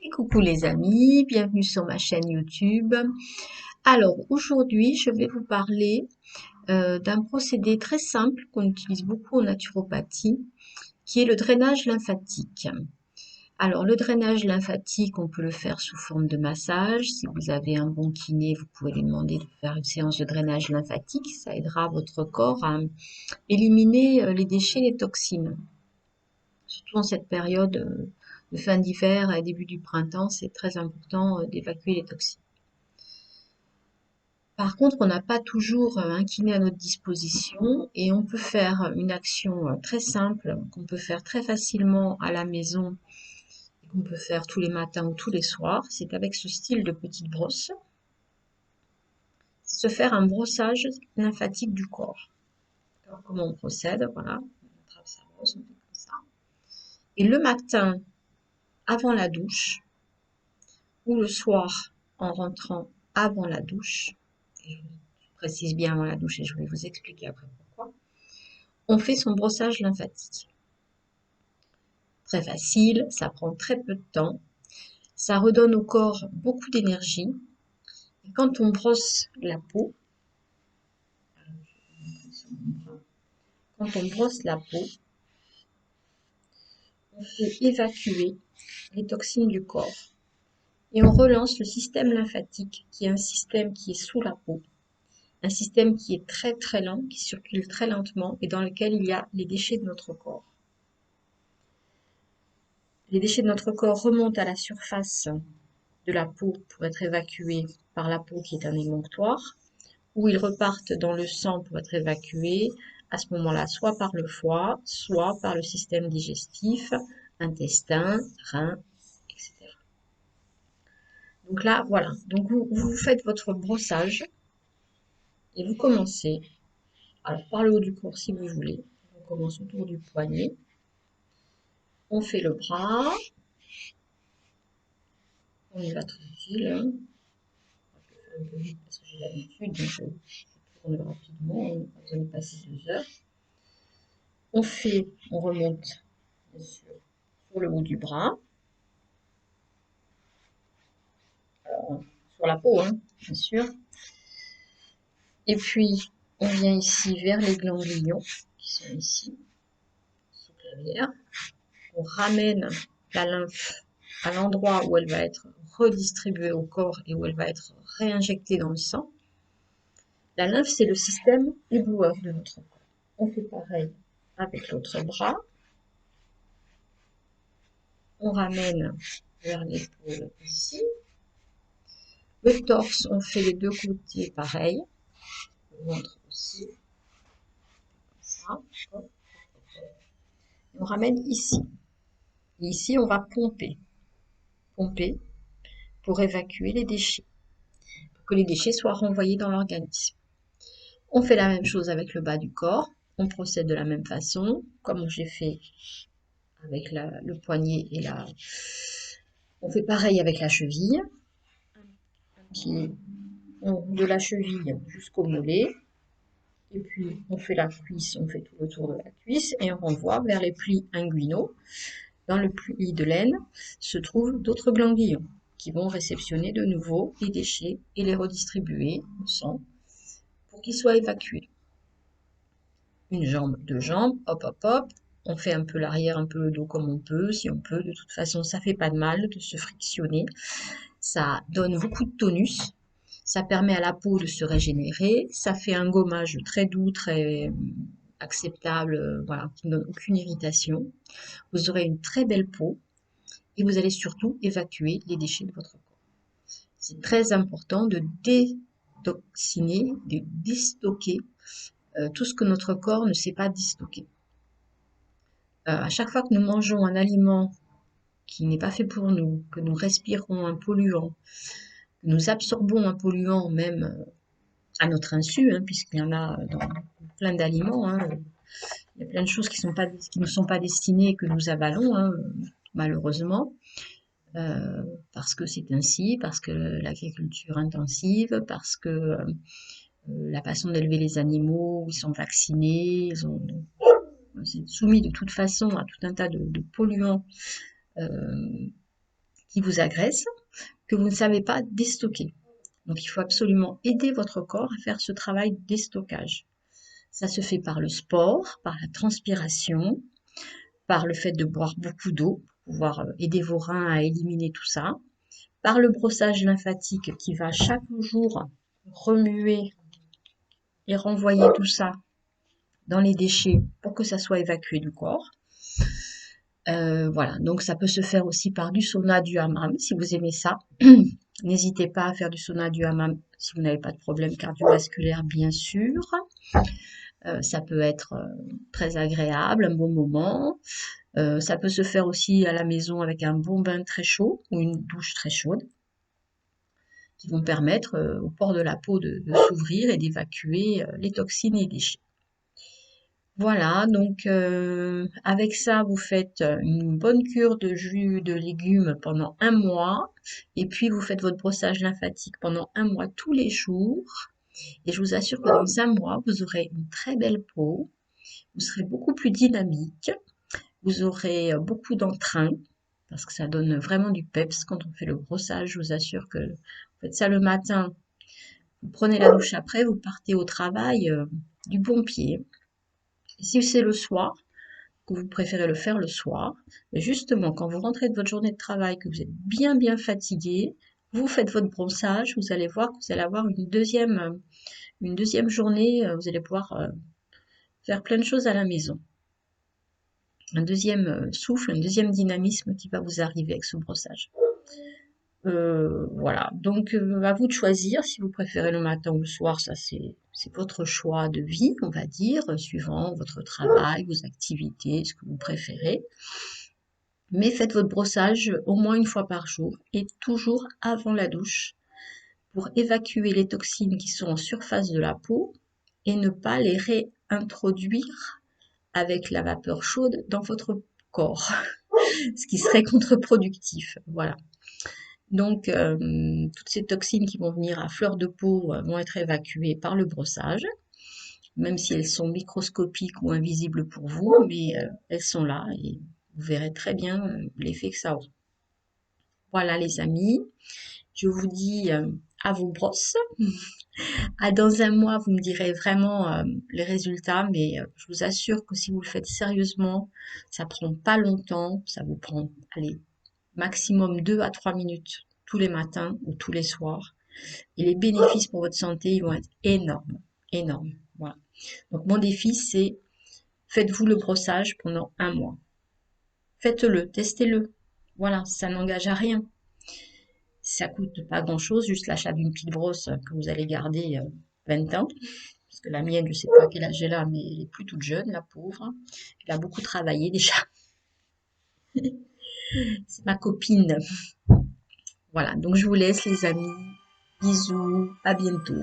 Et coucou les amis, bienvenue sur ma chaîne YouTube. Alors aujourd'hui, je vais vous parler d'un procédé très simple qu'on utilise beaucoup en naturopathie, qui est le drainage lymphatique. Alors le drainage lymphatique, on peut le faire sous forme de massage. Si vous avez un bon kiné, vous pouvez lui demander de faire une séance de drainage lymphatique. Ça aidera votre corps à éliminer les déchets, les toxines. Surtout en cette période de fin d'hiver et début du printemps, c'est très important d'évacuer les toxines. Par contre, on n'a pas toujours un kiné à notre disposition et on peut faire une action très simple qu'on peut faire très facilement à la maison et qu'on peut faire tous les matins ou tous les soirs. C'est avec ce style de petite brosse. C'est se faire un brossage lymphatique du corps. Alors, comment on procède? Voilà, on attrape sa brosse, on fait comme ça. Et le matin, avant la douche, ou le soir en rentrant avant la douche, et je précise bien avant la douche et je vais vous expliquer après pourquoi, on fait son brossage lymphatique. Très facile, ça prend très peu de temps, ça redonne au corps beaucoup d'énergie. Et quand on brosse la peau, on fait évacuer les toxines du corps et on relance le système lymphatique, qui est un système qui est sous la peau, un système qui est très très lent, qui circule très lentement et dans lequel il y a les déchets de notre corps. Les déchets de notre corps remontent à la surface de la peau pour être évacués par la peau qui est un émonctoire, ou ils repartent dans le sang pour être évacués à ce moment-là, soit par le foie, soit par le système digestif, intestin, rein, etc. Donc là, voilà. Donc vous faites votre brossage et vous commencez, alors par le haut du corps si vous voulez, on commence autour du poignet, on fait le bras, on y va tranquille, hein. Un peu vite parce que j'ai l'habitude, donc je tourne rapidement, on n'a pas besoin de passer 2 heures. On remonte bien sûr sur le haut du bras, sur la peau, hein, bien sûr. Et puis on vient ici vers les ganglions qui sont ici, sous clavière. On ramène la lymphe à l'endroit où elle va être redistribuée au corps et où elle va être réinjectée dans le sang. La lymphe, c'est le système éboueur de notre corps. On fait pareil avec l'autre bras. On ramène vers l'épaule ici. Le torse, on fait les deux côtés pareil. Le ventre aussi. Comme ça. On ramène ici. Et ici, on va pomper. Pomper pour évacuer les déchets. Pour que les déchets soient renvoyés dans l'organisme. On fait la même chose avec le bas du corps. On procède de la même façon, comme j'ai fait avec le poignet et la... On fait pareil avec la cheville. De la cheville jusqu'au mollet. Et puis on fait la cuisse, on fait tout le tour de la cuisse et on renvoie vers les plis inguinaux. Dans le pli de l'aine se trouvent d'autres ganglions qui vont réceptionner de nouveau les déchets et les redistribuer au sang pour qu'ils soient évacués. Une jambe, deux jambes, hop hop hop. On fait un peu l'arrière, un peu le dos comme on peut, si on peut. De toute façon, ça fait pas de mal de se frictionner. Ça donne beaucoup de tonus. Ça permet à la peau de se régénérer. Ça fait un gommage très doux, très acceptable, voilà, qui ne donne aucune irritation. Vous aurez une très belle peau et vous allez surtout évacuer les déchets de votre corps. C'est très important de détoxiner, de déstocker tout ce que notre corps ne sait pas déstocker. À chaque fois que nous mangeons un aliment qui n'est pas fait pour nous, que nous respirons un polluant, que nous absorbons un polluant même à notre insu, hein, puisqu'il y en a dans plein d'aliments, hein. Il y a plein de choses qui ne sont pas destinées et que nous avalons, hein, malheureusement, parce que c'est ainsi, parce que l'agriculture intensive, parce que la façon d'élever les animaux, ils sont vaccinés, c'est soumis de toute façon à tout un tas de polluants qui vous agressent, que vous ne savez pas déstocker. Donc il faut absolument aider votre corps à faire ce travail de déstockage. Ça se fait par le sport, par la transpiration, par le fait de boire beaucoup d'eau pour pouvoir aider vos reins à éliminer tout ça, par le brossage lymphatique qui va chaque jour remuer et renvoyer tout ça dans les déchets pour que ça soit évacué du corps. Voilà, donc ça peut se faire aussi par du sauna, du hammam, si vous aimez ça. N'hésitez pas à faire du sauna, du hammam si vous n'avez pas de problème cardiovasculaire, bien sûr. Ça peut être très agréable, un bon moment. Ça peut se faire aussi à la maison avec un bon bain très chaud ou une douche très chaude qui vont permettre aux pores de la peau de s'ouvrir et d'évacuer les toxines et les déchets. Voilà, donc avec ça, vous faites une bonne cure de jus de légumes pendant un mois, et puis vous faites votre brossage lymphatique pendant un mois tous les jours, et je vous assure que dans un mois, vous aurez une très belle peau, vous serez beaucoup plus dynamique, vous aurez beaucoup d'entrain, parce que ça donne vraiment du peps quand on fait le brossage. Je vous assure que vous faites ça le matin, vous prenez la douche après, vous partez au travail du bon pied. Si c'est le soir, que vous préférez le faire le soir, mais justement, quand vous rentrez de votre journée de travail, que vous êtes bien fatigué, vous faites votre brossage, vous allez voir que vous allez avoir une deuxième journée, vous allez pouvoir faire plein de choses à la maison. Un deuxième souffle, un deuxième dynamisme qui va vous arriver avec ce brossage. Voilà, donc à vous de choisir si vous préférez le matin ou le soir, ça c'est votre choix de vie, on va dire, suivant votre travail, vos activités, ce que vous préférez. Mais faites votre brossage au moins une fois par jour et toujours avant la douche pour évacuer les toxines qui sont en surface de la peau et ne pas les réintroduire avec la vapeur chaude dans votre corps, ce qui serait contre-productif. Voilà. Donc, toutes ces toxines qui vont venir à fleur de peau vont être évacuées par le brossage, même si elles sont microscopiques ou invisibles pour vous, mais elles sont là et vous verrez très bien l'effet que ça aura. Voilà les amis, je vous dis à vos brosses. Dans un mois, vous me direz vraiment les résultats, mais je vous assure que si vous le faites sérieusement, ça prend pas longtemps, ça vous prend, allez, maximum 2 à 3 minutes tous les matins ou tous les soirs. Et les bénéfices pour votre santé, ils vont être énormes, énormes. Voilà. Donc mon défi, c'est faites-vous le brossage pendant un mois. Faites-le, testez-le. Voilà, ça n'engage à rien. Ça coûte pas grand-chose, juste l'achat d'une petite brosse que vous allez garder 20 ans. Parce que la mienne, je sais pas quel âge elle a, mais elle est plus toute jeune, la pauvre. Elle a beaucoup travaillé déjà. C'est ma copine. Voilà, donc je vous laisse les amis. Bisous, à bientôt.